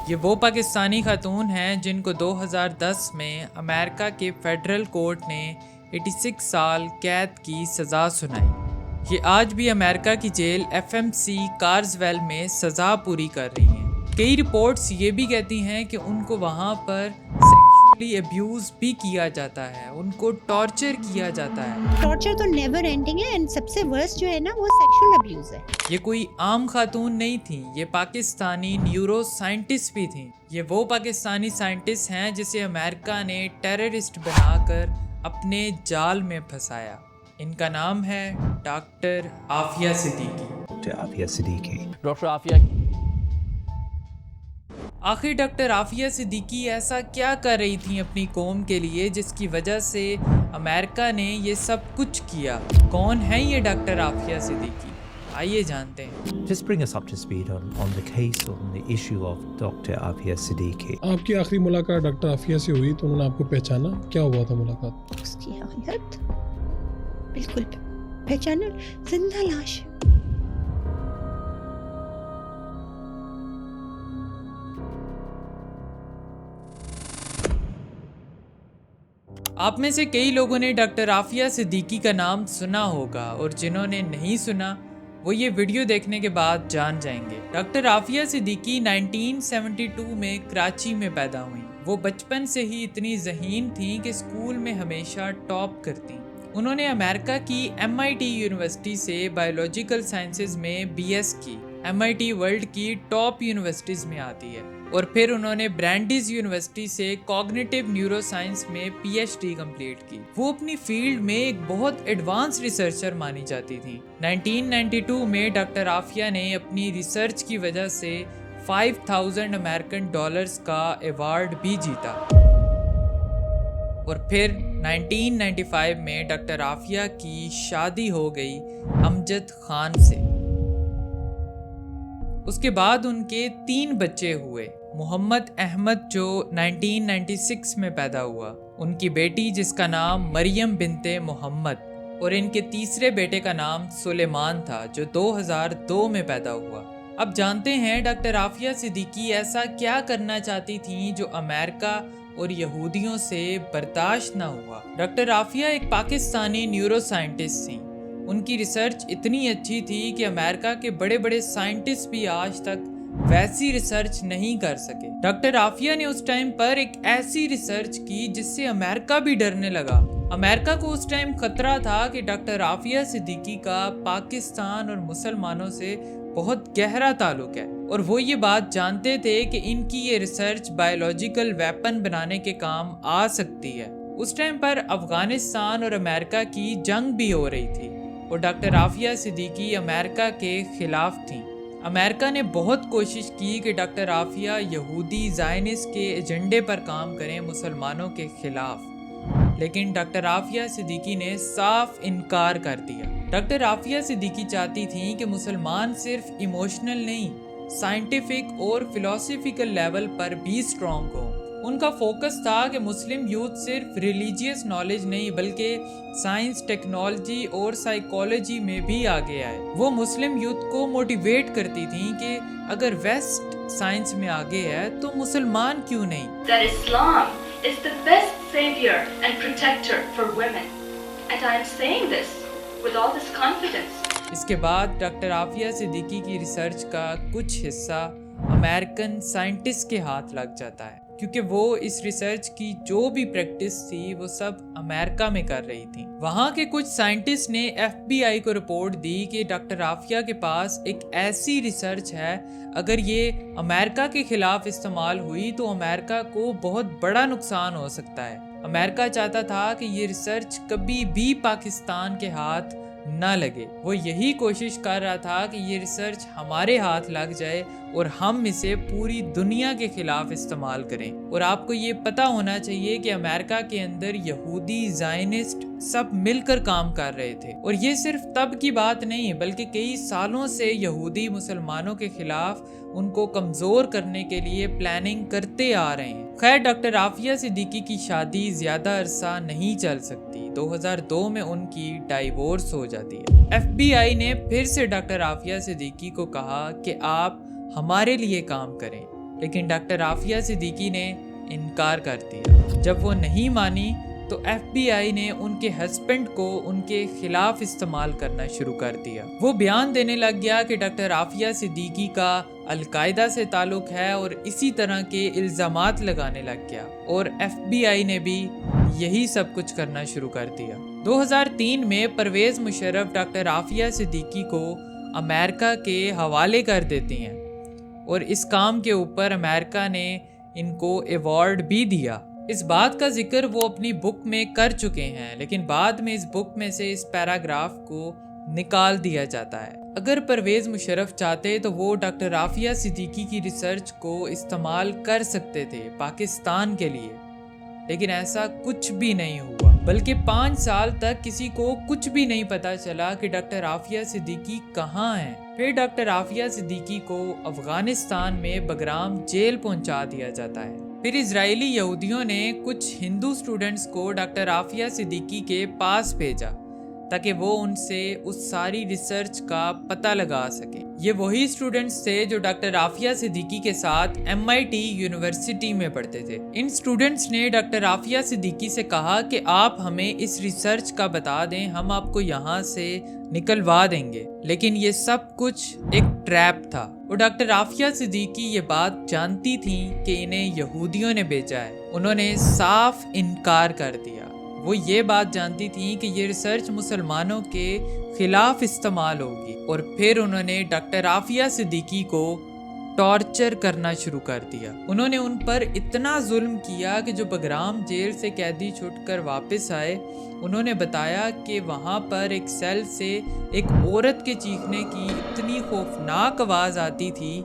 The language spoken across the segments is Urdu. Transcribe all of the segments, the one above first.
یہ وہ پاکستانی خاتون ہیں جن کو 2010 میں امریکہ کے فیڈرل کورٹ نے 86 سال قید کی سزا سنائی۔ یہ آج بھی امریکہ کی جیل FMC کارزویل میں سزا پوری کر رہی ہیں۔ کئی رپورٹس یہ بھی کہتی ہیں کہ ان کو وہاں پر سیکشولی ایبیوز بھی کیا جاتا ہے، ان کو ٹارچر کیا جاتا ہے۔ ٹارچر تو نیور اینڈنگ ہے، اینڈ سب سے ورسٹ جو ہے نا وہ سیکشل ابیوز ہے۔ یہ کوئی عام خاتون نہیں تھیں، یہ پاکستانی نیورو سائنٹسٹ بھی تھیں۔ یہ وہ پاکستانی سائنٹسٹ ہیں جسے امریکہ نے ٹیررسٹ بنا کر اپنے جال میں پھنسایا۔ ان کا نام ہے ڈاکٹر عافیہ صدیقی۔ ڈاکٹر عافیہ آخر ڈاکٹر عافیہ صدیقی ایسا کیا کر رہی تھیں اپنی قوم کے لیے جس کی وجہ سے امریکہ نے یہ سب کچھ کیا؟ کون ہیں یہ ڈاکٹر عافیہ صدیقی؟ آئیے جانتے ہیں۔ Just bring us up to speed on the case, on the issue of Dr. Afia Siddiqui. آپ کی آخری ملاقات ڈاکٹر عافیہ سے ہوئی تو انہوں نے آپ کو پہچانا، کیا ہوا تھا ملاقات؟ اس کی حالت بالکل پہچانا، زندہ لاش۔ آپ میں سے کئی لوگوں نے ڈاکٹر عافیہ صدیقی کا نام سنا ہوگا، اور جنہوں نے نہیں سنا وہ یہ ویڈیو دیکھنے کے بعد جان جائیں گے۔ ڈاکٹر عافیہ صدیقی 1972 میں کراچی میں پیدا ہوئیں۔ وہ بچپن سے ہی اتنی ذہین تھیں کہ اسکول میں ہمیشہ ٹاپ کرتیں۔ انہوں نے امریکہ کی MIT یونیورسٹی سے بایولوجیکل سائنسز میں BS کی۔ MIT ورلڈ کی ٹاپ یونیورسٹیز میں آتی ہے۔ اور پھر انہوں نے برینڈیز یونیورسٹی سے کوگنیٹیو نیورو سائنس میں PhD کمپلیٹ کی۔ وہ اپنی فیلڈ میں ایک بہت ایڈوانس ریسرچر مانی جاتی تھیں۔ 1992 میں ڈاکٹر عافیہ نے اپنی ریسرچ کی وجہ سے $5000 امریکن کا ایوارڈ بھی جیتا۔ اور پھر 1995 میں ڈاکٹر عافیہ کی شادی ہو گئی امجد خان سے۔ اس کے بعد ان کے 3 بچے ہوئے۔ محمد احمد جو 1996 میں پیدا ہوا، ان کی بیٹی جس کا نام مریم بنت محمد، اور ان کے تیسرے بیٹے کا نام سلیمان تھا جو 2002 میں پیدا ہوا۔ اب جانتے ہیں ڈاکٹر عافیہ صدیقی ایسا کیا کرنا چاہتی تھیں جو امریکہ اور یہودیوں سے برداشت نہ ہوا۔ ڈاکٹر عافیہ ایک پاکستانی نیورو سائنٹسٹ تھیں۔ ان کی ریسرچ اتنی اچھی تھی کہ امریکہ کے بڑے بڑے سائنٹسٹ بھی آج تک ویسی ریسرچ نہیں کر سکے۔ ڈاکٹر عافیہ نے اس ٹائم پر ایک ایسی ریسرچ کی جس سے امریکہ بھی ڈرنے لگا۔ امریکہ کو اس ٹائم خطرہ تھا کہ ڈاکٹر عافیہ صدیقی کا پاکستان اور مسلمانوں سے بہت گہرا تعلق ہے، اور وہ یہ بات جانتے تھے کہ ان کی یہ ریسرچ بایولوجیکل ویپن بنانے کے کام آ سکتی ہے۔ اس ٹائم پر افغانستان اور امریکہ کی جنگ بھی ہو رہی تھی، اور ڈاکٹر عافیہ صدیقی امریکہ کے خلاف تھیں۔ امریکہ نے بہت کوشش کی کہ ڈاکٹر عافیہ یہودی زائنسٹ کے ایجنڈے پر کام کریں مسلمانوں کے خلاف، لیکن ڈاکٹر عافیہ صدیقی نے صاف انکار کر دیا۔ ڈاکٹر عافیہ صدیقی چاہتی تھیں کہ مسلمان صرف ایموشنل نہیں، سائنٹیفک اور فلسفیکل لیول پر بھی اسٹرانگ ہوں۔ ان کا فوکس تھا کہ مسلم یوتھ صرف ریلیجیس نالج نہیں بلکہ سائنس، ٹیکنالوجی اور سائیکالوجی میں بھی آگے آئے۔ وہ مسلم یوتھ کو موٹیویٹ کرتی تھیں کہ اگر ویسٹ سائنس میں آگے ہے تو مسلمان کیوں نہیں۔ That Islam is the best savior and protector for women. And I am saying this with all this confidence. اس کے بعد ڈاکٹر عافیہ صدیقی کی ریسرچ کا کچھ حصہ امریکن سائنٹسٹ کے ہاتھ لگ جاتا ہے، کیونکہ وہ اس ریسرچ کی جو بھی پریکٹس تھی وہ سب امریکہ میں کر رہی تھی۔ وہاں کے کچھ سائنٹسٹ نے FBI کو رپورٹ دی کہ ڈاکٹر عافیہ کے پاس ایک ایسی ریسرچ ہے، اگر یہ امریکہ کے خلاف استعمال ہوئی تو امریکہ کو بہت بڑا نقصان ہو سکتا ہے۔ امریکہ چاہتا تھا کہ یہ ریسرچ کبھی بھی پاکستان کے ہاتھ نہ لگے۔ وہ یہی کوشش کر رہا تھا کہ یہ ریسرچ ہمارے ہاتھ لگ جائے اور ہم اسے پوری دنیا کے خلاف استعمال کریں۔ اور آپ کو یہ پتہ ہونا چاہیے کہ امریکہ کے اندر یہودی، زائنسٹ سب مل کر کام کر رہے تھے، اور یہ صرف تب کی بات نہیں بلکہ کئی سالوں سے یہودی مسلمانوں کے خلاف ان کو کمزور کرنے کے لیے پلاننگ کرتے آ رہے ہیں۔ خیر، ڈاکٹر عافیہ صدیقی کی شادی زیادہ عرصہ نہیں چل سکتی۔ 2002 میں ان کی ڈائیورس ہو جاتی ہے۔ FBI نے پھر سے ڈاکٹر عافیہ صدیقی کو کہا کہ آپ ہمارے لیے کام کریں، لیکن ڈاکٹر عافیہ صدیقی نے انکار کر دیا۔ جب وہ نہیں مانی تو FBI نے ان کے ہسبینڈ کو ان کے خلاف استعمال کرنا شروع کر دیا۔ وہ بیان دینے لگ گیا کہ ڈاکٹر عافیہ صدیقی کا القاعدہ سے تعلق ہے اور اسی طرح کے الزامات لگانے لگ گیا، اور FBI نے بھی یہی سب کچھ کرنا شروع کر دیا۔ 2003 میں پرویز مشرف ڈاکٹر عافیہ صدیقی کو امریکہ کے حوالے کر دیتی ہیں، اور اس کام کے اوپر امریکہ نے ان کو ایوارڈ بھی دیا۔ اس بات کا ذکر وہ اپنی بک میں کر چکے ہیں، لیکن بعد میں اس بک میں سے اس پیراگراف کو نکال دیا جاتا ہے۔ اگر پرویز مشرف چاہتے تو وہ ڈاکٹر عافیہ صدیقی کی ریسرچ کو استعمال کر سکتے تھے پاکستان کے لیے، لیکن ایسا کچھ بھی نہیں ہوا، بلکہ 5 سال تک کسی کو کچھ بھی نہیں پتا چلا کہ ڈاکٹر عافیہ صدیقی کہاں ہیں۔ پھر ڈاکٹر عافیہ صدیقی کو افغانستان میں بگرام جیل پہنچا دیا جاتا ہے۔ پھر اسرائیلی یہودیوں نے کچھ ہندو اسٹوڈنٹس کو ڈاکٹر عافیہ صدیقی کے پاس بھیجا تاکہ وہ ان سے اس ساری ریسرچ کا پتہ لگا سکیں۔ یہ وہی اسٹوڈنٹس تھے جو ڈاکٹر عافیہ صدیقی کے ساتھ MIT یونیورسٹی میں پڑھتے تھے۔ ان اسٹوڈنٹس نے ڈاکٹر عافیہ صدیقی سے کہا کہ آپ ہمیں اس ریسرچ کا بتا دیں، ہم آپ کو یہاں سے نکلوا دیں گے، لیکن یہ سب کچھ ایک ٹریپ تھا۔ اور ڈاکٹر عافیہ صدیقی یہ بات جانتی تھیں کہ انہیں یہودیوں نے بھیجا ہے، انہوں نے صاف انکار کر دیا۔ وہ یہ بات جانتی تھیں کہ یہ ریسرچ مسلمانوں کے خلاف استعمال ہوگی، اور پھر انہوں نے ڈاکٹر عافیہ صدیقی کو ٹارچر کرنا شروع کر دیا۔ انہوں نے ان پر اتنا ظلم کیا کہ جو بگرام جیل سے قیدی چھوٹ کر واپس آئے، انہوں نے بتایا کہ وہاں پر ایک سیل سے ایک عورت کے چیخنے کی اتنی خوفناک آواز آتی تھی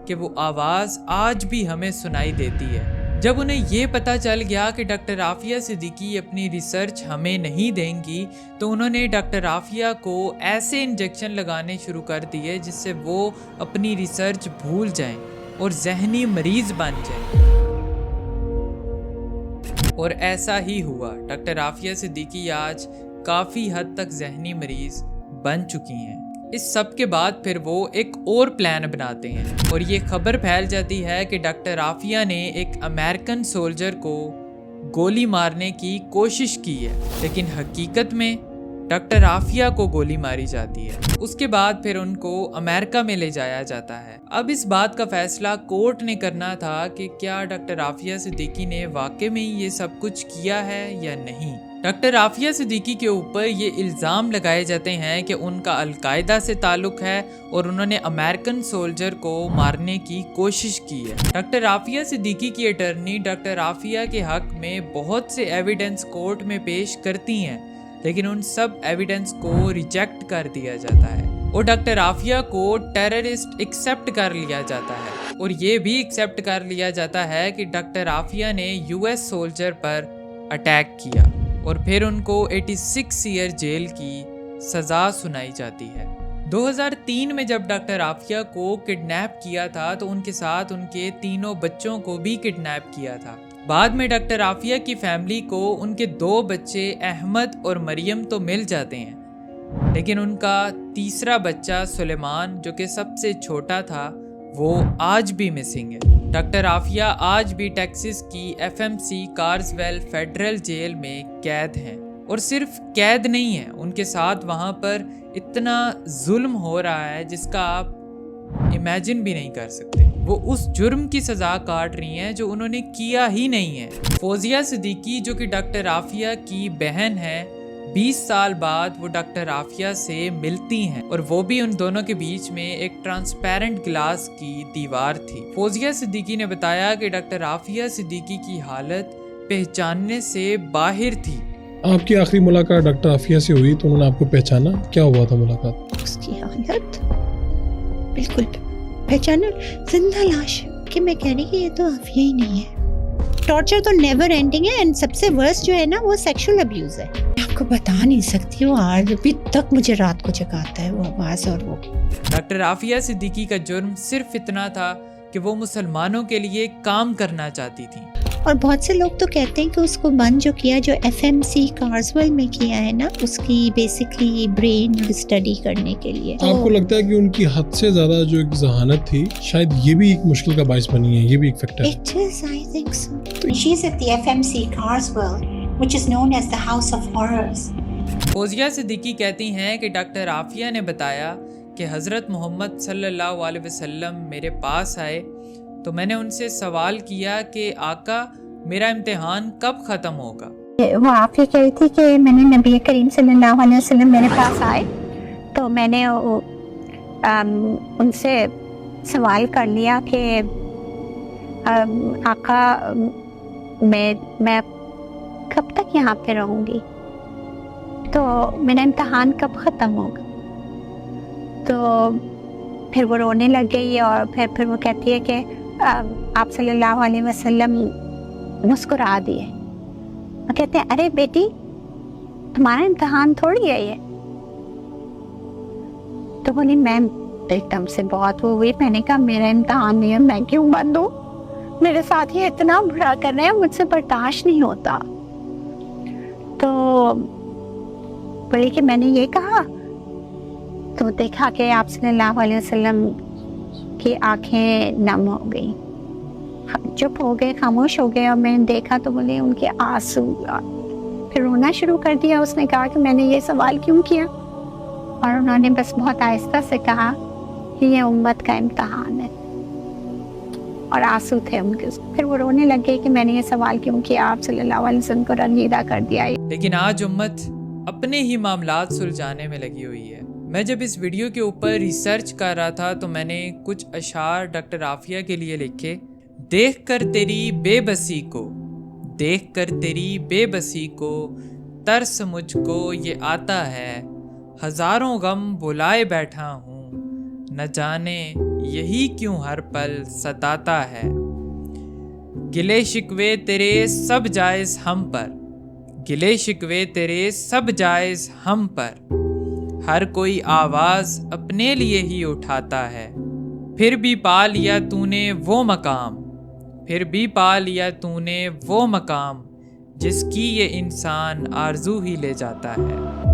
کہ وہ آواز آج بھی ہمیں سنائی دیتی ہے۔ جب انہیں یہ پتہ چل گیا کہ ڈاکٹر عافیہ صدیقی اپنی ریسرچ ہمیں نہیں دیں گی، تو انہوں نے ڈاکٹر عافیہ کو ایسے انجیکشن لگانے شروع کر دیے جس سے وہ اپنی ریسرچ بھول جائیں اور ذہنی مریض بن جائیں۔ اور ایسا ہی ہوا، ڈاکٹر عافیہ صدیقی آج کافی حد تک ذہنی مریض بن چکی ہیں۔ اس سب کے بعد پھر وہ ایک اور پلان بناتے ہیں، اور یہ خبر پھیل جاتی ہے کہ ڈاکٹر عافیہ نے ایک امریکن سولجر کو گولی مارنے کی کوشش کی ہے، لیکن حقیقت میں ڈاکٹر عافیہ کو گولی ماری جاتی ہے۔ اس کے بعد پھر ان کو امریکہ میں لے جایا جاتا ہے۔ اب اس بات کا فیصلہ کورٹ نے کرنا تھا کہ کیا ڈاکٹر عافیہ صدیقی نے واقع میں یہ سب کچھ کیا ہے یا نہیں۔ ڈاکٹر عافیہ صدیقی کے اوپر یہ الزام لگائے جاتے ہیں کہ ان کا القاعدہ سے تعلق ہے اور انہوں نے امریکن سولجر کو مارنے کی کوشش کی ہے۔ ڈاکٹر عافیہ صدیقی کی اٹرنی ڈاکٹر عافیہ کے حق میں بہت سے ایویڈنس کورٹ میں پیش کرتی ہیں، لیکن ان سب ایویڈنس کو ریجیکٹ کر دیا جاتا ہے، اور ڈاکٹر عافیہ کو ٹیررسٹ ایکسیپٹ کر لیا جاتا ہے، اور یہ بھی ایکسیپٹ کر لیا جاتا ہے کہ ڈاکٹر عافیہ نے US سولجر پر اٹیک کیا، اور پھر ان کو 86 ایئر جیل کی سزا سنائی جاتی ہے۔ 2003 میں جب ڈاکٹر عافیہ کو کڈنیپ کیا تھا تو ان کے ساتھ ان کے 3 بچوں کو بھی کڈنیپ کیا تھا۔ بعد میں ڈاکٹر عافیہ کی فیملی کو ان کے 2 بچے احمد اور مریم تو مل جاتے ہیں، لیکن ان کا تیسرا بچہ سلیمان جو کہ سب سے چھوٹا تھا وہ آج بھی مسنگ ہے۔ ڈاکٹر عافیہ آج بھی ٹیکسس کی FMC کارزویل فیڈرل جیل میں قید ہیں، اور صرف قید نہیں ہیں، ان کے ساتھ وہاں پر اتنا ظلم ہو رہا ہے جس کا آپ امیجن بھی نہیں کر سکتے۔ وہ اس جرم کی سزا کاٹ رہی ہیں جو انہوں نے کیا ہی نہیں ہے۔ فوزیہ صدیقی جو کہ ڈاکٹر عافیہ کی بہن ہے، 20 سال بعد وہ ڈاکٹر عافیہ سے ملتی ہیں، اور وہ بھی ان دونوں کے بیچ میں ایک ٹرانسپیرنٹ گلاس کی دیوار تھی۔ فوزیہ صدیقی نے بتایا کہ ڈاکٹر عافیہ صدیقی کی حالت پہچاننے سے باہر تھی۔ آپ کی آخری ملاقات ڈاکٹر عافیہ سے ہوئی تو انہوں نے آپ کو پہچانا، کیا ہوا تھا ملاقات؟ اس کی حالت بالکل پہچانا، زندہ لاش، کہ میں کہہ رہی کہ یہ تو عافیہ ہی نہیں ہے۔ ٹارچر تو نیور اینڈنگ ہے، اینڈ سب سے ورسٹ جو ہے نا وہ سیکشل ابیوز ہے۔ میں آپ کو بتا نہیں سکتی، وہ آج بھی تک مجھے رات کو جگاتا ہے وہ آواز۔ اور وہ ڈاکٹر عافیہ صدیقی کا جرم صرف اتنا تھا کہ وہ مسلمانوں کے لیے کام کرنا چاہتی تھیں۔ اور بہت سے لوگ تو کہتے ہیں کہ اس کو بند جو کیا جو FMC کارزول میں کیا ہے نا، اس کی بیسکلی برین اسٹڈی کرنے کے لیے. آپ کو لگتا ہے کہ ان کی حد سے زیادہ جو ایک ذہانت تھی شاید یہ بھی ایک مشکل کا باعث بنی ہے، یہ بھی ایک فیکٹر ہے؟ It is, I think so. She's at the FMC Carswell, which is known as the House of Horrors. Fauzia Siddiqui کہتی ہیں کہ ڈاکٹر عافیہ نے بتایا کہ حضرت محمد صلی اللہ علیہ وسلم میرے پاس آئے تو میں نے ان سے سوال کیا کہ آقا میرا امتحان کب ختم ہوگا؟ وہ آپ یہ کہہ رہی تھی کہ میں نے نبی کریم صلی اللہ علیہ وسلم میرے پاس آئے تو میں نے ان سے سوال کر لیا کہ آقا میں کب تک یہاں پہ رہوں گی، تو میرا امتحان کب ختم ہوگا؟ تو پھر وہ رونے لگ گئی اور پھر وہ کہتی ہے کہ آپ صلی اللہ علیہ وسلم مسکرا دیے اور کہتے ہیں ارے بیٹی تمہارا امتحان تھوڑی ہے یہ. تو بولی میں ایک دم سے بہت وہ ہوئی، میں نے کہا میرا امتحان نہیں ہے، میں کیوں بند ہوں، میرے ساتھ یہ اتنا برا کر رہے ہیں، مجھ سے برداشت نہیں ہوتا. تو بولی کہ میں نے یہ کہا تو دیکھا کہ آپ صلی اللہ علیہ وسلم کی آنکھیں نم ہو گئی، چپ ہو گئے، خاموش ہو گئے، اور میں نے دیکھا تو بولے ان کے آنسو، پھر رونا شروع کر دیا. اس نے کہا کہ میں نے یہ سوال کیوں کیا، اور انہوں نے بس بہت آہستہ سے کہا کہ یہ امت کا امتحان ہے، اور آنسو تھے ان کے. پھر وہ رونے لگ گئی کہ میں نے یہ سوال کیوں کیا، آپ صلی اللہ علیہ وسلم کو رنجیدہ کر دیا. لیکن آج امت اپنے ہی معاملات سلجھانے میں لگی ہوئی ہے. میں جب اس ویڈیو کے اوپر ریسرچ کر رہا تھا تو میں نے کچھ اشعار ڈاکٹر عافیہ کے لیے لکھے. دیکھ کر تیری بے بسی کو، دیکھ کر تیری بے بسی کو، ترس مجھ کو یہ آتا ہے، ہزاروں غم بلائے بیٹھا ہوں، نہ جانے یہی کیوں ہر پل ستاتا ہے. گلے شکوے تیرے سب جائز ہم پر، گلے شکوے تیرے سب جائز ہم پر، ہر کوئی آواز اپنے لیے ہی اٹھاتا ہے. پھر بھی پا لیا تو نے وہ مقام، پھر بھی پا لیا تو نے وہ مقام، جس کی یہ انسان آرزو ہی لے جاتا ہے.